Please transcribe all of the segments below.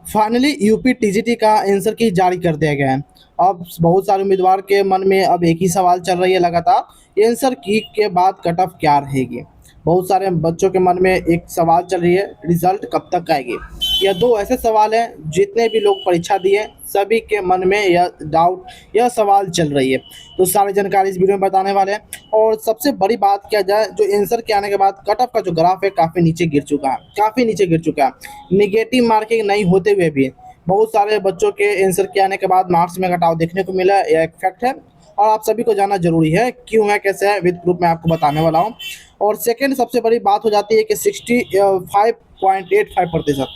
Finally UP TGT का answer की जारी कर दिया गया है। अब बहुत सारे उम्मीदवार के मन में अब एक ही सवाल चल रही है लगातार, आंसर की के बाद कट ऑफ क्या रहेगी। बहुत सारे बच्चों के मन में एक सवाल चल रही है, रिजल्ट कब तक आएगी। यह दो ऐसे सवाल हैं, जितने भी लोग परीक्षा दिए सभी के मन में यह डाउट, यह सवाल चल रही है। तो सारी जानकारी इस वीडियो में बताने वाले हैं। और सबसे बड़ी बात किया जाए, जो आंसर के आने के बाद कट ऑफ का जो ग्राफ है काफ़ी नीचे गिर चुका है, काफ़ी नीचे गिर चुका है। निगेटिव मार्किंग नहीं होते हुए भी बहुत सारे बच्चों के आंसर के आने के बाद मार्क्स में घटाव देखने को मिला, यह एक फैक्ट है। और आप सभी को जानना जरूरी है, क्यों है कैसे है, विद प्रूफ मैं आपको बताने वाला हूँ। और सेकंड सबसे बड़ी बात हो जाती है कि 65.85%,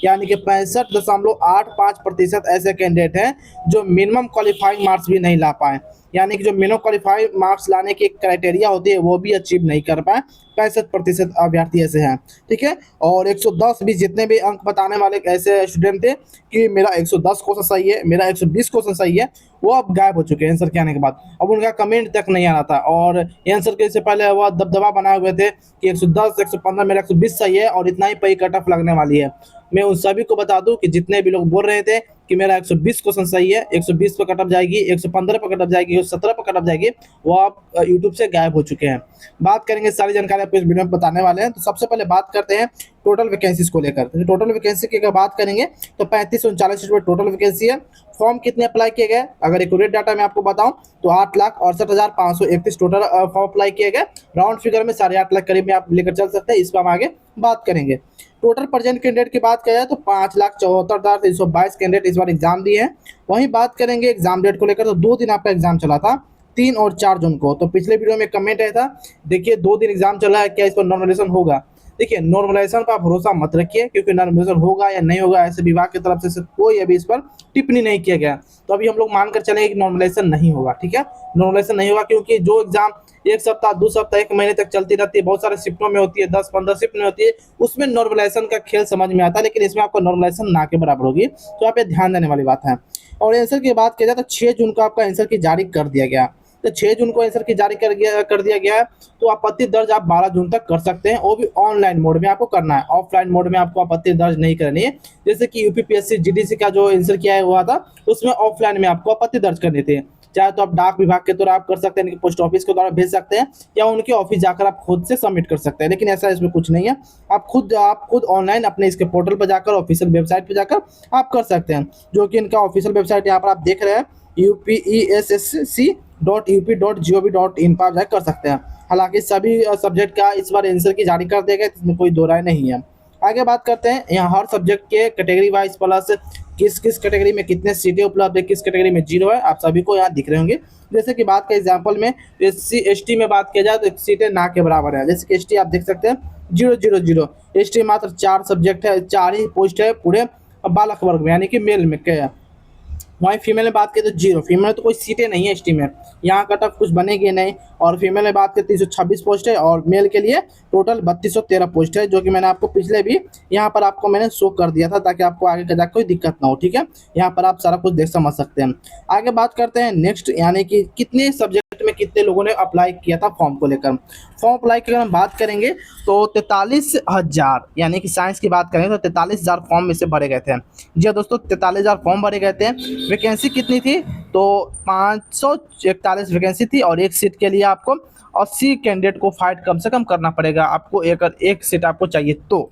यानी कि 65.85% ऐसे कैंडिडेट हैं जो मिनिमम क्वालिफाइंग मार्क्स भी नहीं ला पाए, यानी कि जो मिनिमम क्वालिफाइड मार्क्स लाने की क्राइटेरिया होती है वो भी अचीव नहीं कर पाए। 65% अभ्यर्थी ऐसे हैं, ठीक है। और 110 भी जितने भी अंक बताने वाले ऐसे स्टूडेंट थे कि मेरा 110 क्वेश्चन सही है, मेरा 120 क्वेश्चन सही है, वो अब गायब हो चुके हैं आंसर के आने के बाद। अब उनका कमेंट तक नहीं आ रहा था। और आंसर के से पहले वह दबदबा बनाए हुए थे कि 110, 115, मेरा 120 सही है और इतना ही पे कट ऑफ लगने वाली है। मैं उन सभी को बता दूं कि जितने भी लोग बोल रहे थे कि मेरा 120 क्वेश्चन सही है, 120 पे कट ऑफ जाएगी, 115 पे कट ऑफ जाएगी, 117 पे कट ऑफ जाएगी, वो आप यूट्यूब से गायब हो चुके हैं। बात करेंगे, सारी जानकारी आपको इस वीडियो में बताने वाले हैं। तो सबसे पहले बात करते हैं टोटल वैकेंसीज को लेकर। तो टोटल वैकेंसी की अगर बात करेंगे तो 3539 टोटल वैकेंसी है। फॉर्म कितने अप्लाई किए गए, अगर एक्यूरेट डाटा मैं आपको बताऊं तो 8,68,531 टोटल फॉर्म अप्लाई किए गए। राउंड फिगर में 8.5 लाख करीब में आप लेकर चल सकते हैं, इस पर हम आगे बात करेंगे। टोटल प्रेजेंट कैंडिडेट की बात किया जाए तो 5,74,322 कैंडिडेट इस बार एग्जाम दिए हैं। वहीं बात करेंगे एग्जाम डेट को लेकर, तो 2 दिन आपका एग्जाम चला था, 3 और 4 जून को। तो पिछले वीडियो में कमेंट आया था, देखिए 2 दिन एग्जाम चला है, क्या इस पर नॉर्मलाइजेशन होगा। देखिए नॉर्मलाइजेशन पर भरोसा मत रखिए, क्योंकि नॉर्मलाइजेशन होगा या नहीं होगा ऐसे विभाग की तरफ से कोई अभी इस पर टिप्पणी नहीं किया गया। तो अभी हम लोग मानकर चलेंगे कि नॉर्मलाइजेशन नहीं होगा, ठीक है। नॉर्मलाइजेशन नहीं होगा क्योंकि जो एग्जाम 1 सप्ताह 2 सप्ताह 1 महीने तक चलती रहती है, बहुत सारे शिफ्टों में होती है, 10-15 शिफ्ट में होती है, उसमें नॉर्मलाइजेशन का खेल समझ में आता है। लेकिन इसमें आपको नॉर्मलाइजेशन ना के बराबर होगी, तो आप ये ध्यान देने वाली बात है। और आंसर की बात किया जाए तो 6 जून को आपका आंसर की जारी कर दिया गया। तो 6 जून को आंसर की जारी कर दिया गया है। तो आपत्ति दर्ज आप 12 जून तक कर सकते हैं, वो भी ऑनलाइन मोड में आपको करना है, ऑफलाइन मोड में आपको आपत्ति दर्ज नहीं करनी है। जैसे कि यूपीपीएससी जीडीसी का जो आंसर किया हुआ था, उसमें ऑफलाइन में आपको आपत्ति दर्ज करनी थी। चाहे तो आप डाक विभाग के द्वारा आप कर सकते हैं, पोस्ट ऑफिस के द्वारा भेज सकते हैं, या उनके ऑफिस जाकर आप खुद से सबमिट कर सकते हैं। लेकिन ऐसा इसमें कुछ नहीं है, आप खुद ऑनलाइन अपने इसके पोर्टल पर जाकर, ऑफिशियल वेबसाइट पर जाकर आप कर सकते हैं, जो कि इनका ऑफिशियल वेबसाइट यहाँ पर आप देख रहे हैं, upessc.up.gov.in पर जाकर कर सकते हैं। हालांकि सभी सब्जेक्ट का इस बार आंसर की जारी कर दिया गया, इसमें कोई दो राय नहीं है। आगे बात करते हैं, यहाँ हर सब्जेक्ट के कैटेगरी वाइज प्लस किस किस कैटेगरी में कितने सीटें उपलब्ध है, किस कैटेगरी में 0 है, आप सभी को यहाँ दिख रहे होंगे। जैसे कि बात का एग्जाम्पल में SC ST में बात किया जाए तो सीटें ना के बराबर है। जैसे कि ST आप देख सकते हैं 000, ST मात्र 4 सब्जेक्ट है, 4 ही पोस्ट है पूरे बालक वर्ग में, यानी कि मेल में क्या है। वहीं फीमेल में बात करें तो 0, फीमेल में तो कोई सीटें नहीं है एसटी में, यहाँ कट ऑफ कुछ बनेगी नहीं। और फीमेल में बात करें 326 पोस्ट है, और मेल के लिए टोटल 3213 पोस्ट है, जो कि मैंने आपको पिछले भी यहाँ पर आपको मैंने शो कर दिया था, ताकि आपको आगे का जाकर कोई दिक्कत ना हो, ठीक है। यहाँ पर आप सारा कुछ देख समझ सकते हैं। आगे बात करते हैं नेक्स्ट, यानी कि कितने सब्जेक्ट में कितने लोगों ने अप्लाई किया था फॉर्म को लेकर। फॉर्म अप्लाई की अगर हम बात करेंगे तो 43,000, यानी कि साइंस की बात करें तो 43,000 फॉर्म में से भरे गए थे। जी हाँ दोस्तों, 43,000 फॉर्म भरे गए थे। वैकेंसी कितनी थी, तो 541 वैकेंसी थी, और एक सीट के लिए आपको 80 कैंडिडेट को फाइट कम से कम करना पड़ेगा आपको, एक सीट आपको चाहिए। तो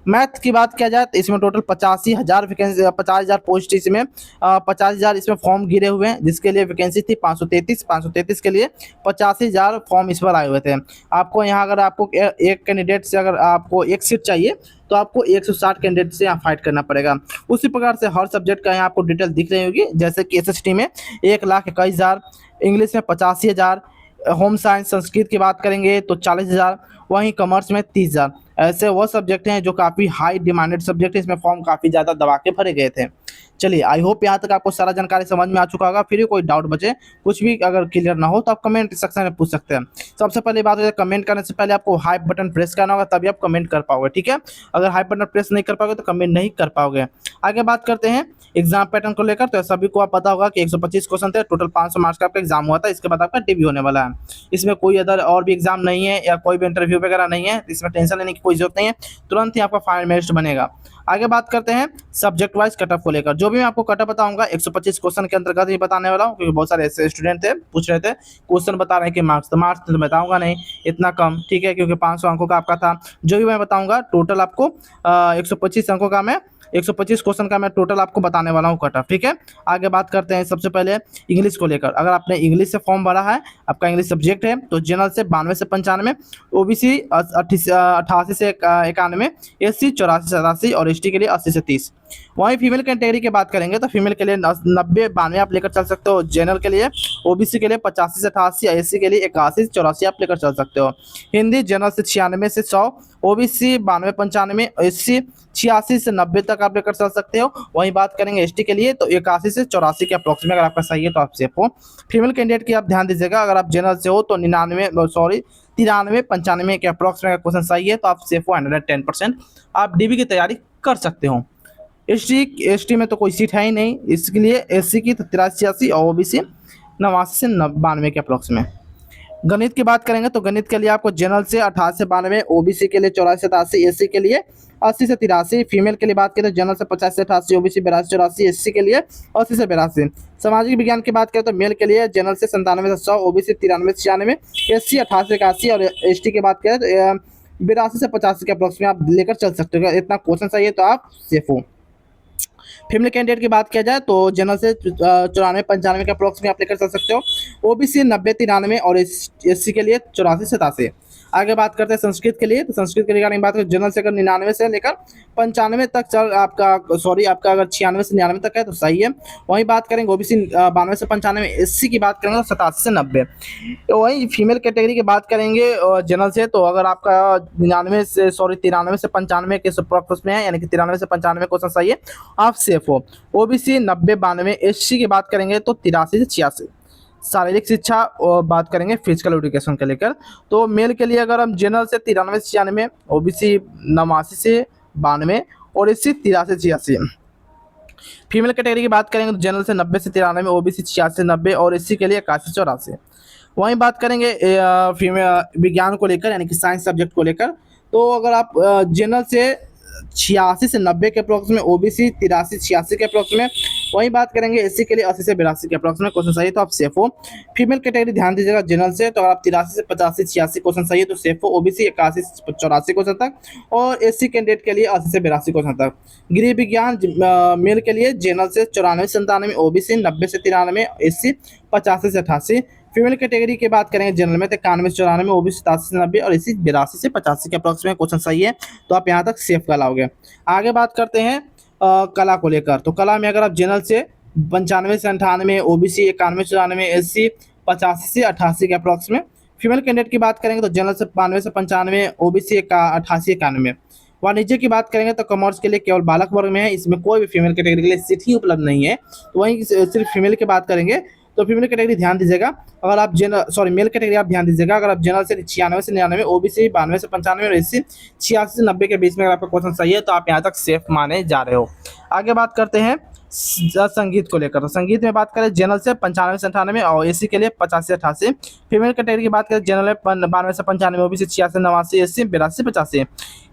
मैथ की बात किया जाए तो इसमें टोटल 85,000 वैकेंसी, 50,000 पोस्ट, इसमें 50,000 इसमें फॉर्म गिरे हुए हैं, जिसके लिए वैकेंसी थी 533 के लिए 85,000 फॉर्म इस पर आए हुए थे। आपको यहाँ अगर आपको एक कैंडिडेट से अगर आपको एक सीट चाहिए तो आपको 160 कैंडिडेट से यहाँ फाइट करना पड़ेगा। उसी प्रकार से हर सब्जेक्ट का यहाँ आपको डिटेल दिख रही होगी। जैसे कि SST में 1,21,000, इंग्लिश में 85,000, होम साइंस संस्कृत की बात करेंगे तो 40,000, वहीं कॉमर्स में 30,000। ऐसे वो सब्जेक्ट हैं जो काफ़ी हाई डिमांडेड सब्जेक्ट है, इसमें फॉर्म काफ़ी ज़्यादा दबा के भरे गए थे। चलिए, आई होप यहाँ तक आपको सारा जानकारी समझ में आ चुका होगा। फिर भी कोई डाउट बचे, कुछ भी अगर क्लियर ना हो तो आप कमेंट सेक्शन में पूछ सकते हैं। सबसे पहले बात है, कमेंट करने से पहले आपको हाइप बटन प्रेस करना होगा, तभी आप कमेंट कर पाओगे, ठीक है। अगर हाइप बटन प्रेस नहीं कर पाओगे तो कमेंट नहीं कर पाओगे। आगे बात करते हैं एग्जाम पैटर्न को लेकर। तो सभी को आप पता होगा कि 125 क्वेश्चन थे, टोटल 500 मार्क्स का आपका एग्जाम हुआ था। इसके बाद आपका डिवी होने वाला है। इसमें कोई अदर और भी एग्जाम नहीं है या कोई भी इंटरव्यू वगैरह नहीं है, इसमें टेंशन लेने की कोई जरूरत नहीं है, तुरंत ही आपका फाइनल मेरिट बनेगा। आगे बात करते हैं सब्जेक्ट वाइज कट ऑफ को लेकर। जो भी मैं आपको कट ऑफ बताऊंगा 125 क्वेश्चन के अंतर्गत ही बताने वाला हूँ, क्योंकि बहुत सारे ऐसे स्टूडेंट थे पूछ रहे थे क्वेश्चन बता रहे हैं कि मार्क्स, तो मार्क्स तो बताऊंगा नहीं इतना कम, ठीक है, क्योंकि 500 अंकों का आपका था। जो भी मैं बताऊंगा टोटल आपको 125 अंकों का, मैं 125 क्वेश्चन का मैं टोटल आपको बताने वाला हूँ कट ऑफ, ठीक है। आगे बात करते हैं सबसे पहले इंग्लिश को लेकर। अगर आपने इंग्लिश से फॉर्म भरा है, आपका इंग्लिश सब्जेक्ट है, तो जनरल से 92 से 95, ओबीसी 88 से 91, एससी 84 से 87 और एसटी के लिए 80 से 30। वहीं फीमेल कैटेगरी की बात करेंगे तो फीमेल के लिए 90 92 आप लेकर चल सकते हो, जनरल के लिए ओबीसी के लिए 85 से 88, एससी के लिए 81 से 84 आप लेकर चल सकते हो। हिंदी जनरल से 96 से 100, ओबीसी 92 95, एससी 86 से 90 तक आप लेकर चल सकते हो। वहीं बात करेंगे एसटी के लिए तो 81 से 84 के अप्रोक्सीमेट अगर आपका सही है तो आप सेफ हो। फीमेल कैंडिडेट की आप ध्यान दीजिएगा, अगर आप जनरल से हो तो 93 95 के अप्रोक्सीमेट क्वेश्चन सही है तो आप सेफ हो 110%, आप डीबी की तैयारी कर सकते हो। एसटी में तो कोई सीट है ही नहीं, इसके लिए एससी की तो 83 और ओबीसी 89 से 92 के अप्रोक्स में। गणित की बात करेंगे तो गणित के लिए आपको जनरल से 88 से 92, ओबीसी के लिए 84 से 87, एससी के लिए 80 से 83। फीमेल के लिए बात करें तो जनरल से 50 से 88, ओबीसी 82 84, एससी के लिए 80 से 82। सामाजिक विज्ञान की बात करें तो मेल के लिए जनरल से 97 से 100, ओबीसी 93 से 96, एससी 88 से 81 और एसटी की बात करें तो 82 से 85 के अप्रोक्स में आप लेकर चल सकते हो। इतना क्वेश्चन सही है तो आप सेफ हो। फीमेल कैंडिडेट की बात किया जाए तो जनरल से 94 95 के अप्रोक्स में आप लेकर चल सकते हो, ओबीसी 90 93 और एससी के लिए 84 87। आगे बात करते हैं संस्कृत के लिए। तो संस्कृत के रिगार्डिंग बात करें जनरल से अगर 99 से लेकर 95 तक चल आपका आपका अगर 96 से 99 तक है तो सही है। वहीं बात करेंगे ओबीसी 92 से 95, एससी की बात करेंगे तो 87 से 90। वहीं फीमेल कैटेगरी की बात करेंगे जनरल से तो अगर आपका 93 से 95 के अप्रोक्स में है, यानी कि 93 से 95 क्वेश्चन सही है, आप सेफ हो। ओबीसी 90 92, एससी की बात करेंगे तो 83 से 86। शारीरिक शिक्षा और बात करेंगे फिजिकल एजुकेशन के लेकर। तो मेल के लिए अगर हम जनरल से 93 से 96, ओबीसी 89 से 92 और एससी 83 से 86। फीमेल कैटेगरी की बात करेंगे तो जनरल से 90 से 93, ओबीसी 86 से 90 और एससी के लिए 81 से 84। वहीं बात करेंगे फीमेल विज्ञान को लेकर, यानी कि साइंस सब्जेक्ट को लेकर। तो अगर आप जनरल से 86 से 90 के अप्रोक्स में, ओबीसी 83 86 के अप्रोक्स में। वहीं बात करेंगे एससी के लिए 80 से 82 के अप्रोक्स में क्वेश्चन सही है तो आप सेफ हो। फीमेल कैटेगरी ध्यान दीजिएगा जनरल से तो अगर आप 83 से 85 86 क्वेश्चन सही है तो सेफ हो, ओबीसी 81 से 84 क्वेश्चन तक और एससी कैंडिडेट के लिए 80 से 82 क्वेश्चन तक। गृह विज्ञान मेल के लिए जनरल से 94 से 97, ओबीसी 90 से 93, एससी 85 से 88। फीमेल कैटेगरी की बात करेंगे जनरल में तो 91 से 94, ओबीसी 87 से 90 और एससी 82 से 85 के अप्रोक्स में क्वेश्चन सही है तो आप यहाँ तक सेफ कहलाओगे। आगे बात करते हैं कला को लेकर। तो कला में अगर आप जनरल से 95 से 98, ओबीसी 91 से 94, एससी 85 से 88 के अप्रोक्स में। फीमेल कैंडिडेट की बात करेंगे तो जनरल से 92 से 95, ओबीसी 88 91। वाणिज्य की बात करेंगे तो कॉमर्स के लिए केवल बालक वर्ग में है, इसमें कोई भी फीमेल कैटेगरी के लिए सीट ही उपलब्ध नहीं है। तो वहीं सिर्फ फीमेल की बात करेंगे तो फीमेल कैटेगरी ध्यान दीजिएगा, अगर आप मेल कैटेगरी आप ध्यान दीजिएगा, अगर आप जनरल से 96 से 99, ओबीसी 92 से 95 और एससी 86 से 90 के बीच में अगर आपका क्वेश्चन सही है तो आप यहाँ तक सेफ माने जा रहे हो। आगे बात करते हैं संगीत को लेकर। तो संगीत में बात करें जनरल से 95 से 98 और एससी के लिए 85 से 88। फीमेल कैटेगरी की बात करें जनरल 92 से 95, ओबीसी 86 से 89, एससी 82 से 85।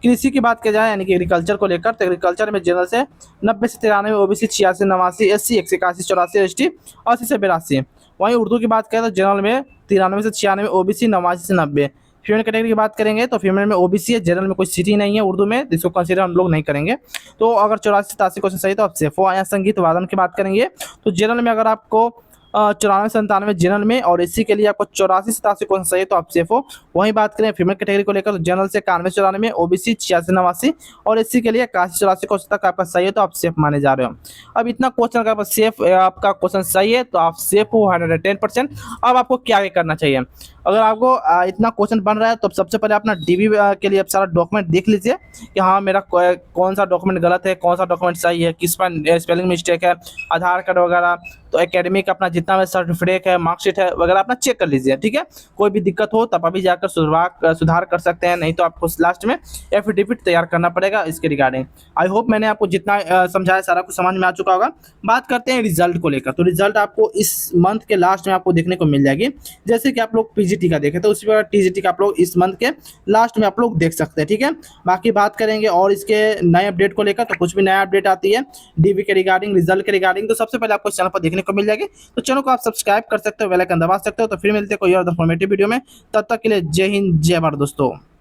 कृषि की बात की जाए यानी कि एग्रीकल्चर को लेकर तो एग्रीकल्चर में जनरल से 90 से 93, ओबीसी 86 से 89, एससी 81 से 84, एसटी 80 से 82। वहीं उर्दू की बात करें तो जनरल में 93 से 96, ओबीसी 89 से 90। फीमेल कैटेगरी की बात करेंगे तो फीमेल में ओबीसी है, जनरल में कोई सीट ही नहीं है उर्दू में, जिसको कंसीडर हम लोग नहीं करेंगे। तो अगर 84 से 87 क्वेश्चन सही तो आप सेफ हो। यहाँ संगीत वादन की बात करेंगे तो जनरल में अगर आपको 94 से 97 जनरल में और एससी के लिए आपको 84 से 87 क्वेश्चन सही है तो आप सेफ हो। वहीं बात करें फीमेल कैटेगरी को लेकर तो जनरल से 91 से 94, ओबीसी 86 से 89 और एससी के लिए 81 से 84 क्वेश्चन तक आपका सही है तो आप सेफ माने जा रहे हो। अब इतना क्वेश्चन अगर सेफ आपका क्वेश्चन सही है तो आप सेफ हो 110%। अब आपको क्या करना चाहिए, अगर आपको इतना क्वेश्चन बन रहा है तो सबसे पहले अपना डीबी के लिए आप सारा डॉक्यूमेंट देख लीजिए कि हाँ मेरा कौन सा डॉक्यूमेंट गलत है, कौन सा डॉक्यूमेंट सही है, किस पर स्पेलिंग मिस्टेक है, आधार कार्ड वगैरह। तो एकेडमिक अपना जितना भी सर्टिफिकेट है, मार्कशीट है वगैरह अपना चेक कर लीजिए, ठीक है। कोई भी दिक्कत हो तब अभी जाकर सुधार कर सकते हैं, नहीं तो आपको लास्ट में एफिडेविट तैयार करना पड़ेगा इसके रिगार्डिंग। आई होप मैंने आपको जितना समझाया सारा कुछ समझ में आ चुका होगा। बात करते हैं रिजल्ट को लेकर। तो रिजल्ट आपको इस मंथ के लास्ट में आपको देखने को मिल जाएगी। जैसे कि आप लोग पीजीटी का देखें तो उसी प्रकार टीजीटी का आप लोग इस मंथ के लास्ट में आप लोग देख सकते हैं, ठीक है। बाकी बात करेंगे और इसके नए अपडेट को लेकर, तो कुछ भी नया अपडेट आती है डीबी के रिगार्डिंग, रिजल्ट के रिगार्डिंग, तो सबसे पहले आपको इस चैनल पर देखने को मिल जाएगी। तो चैनल को आप सब्सक्राइब कर सकते हो, बेल आइकन दबा सकते हो। तो फिर मिलते हैं कोई और इन्फॉर्मेटिव वीडियो में, तब तक के लिए जय हिंद जय भारत दोस्तों।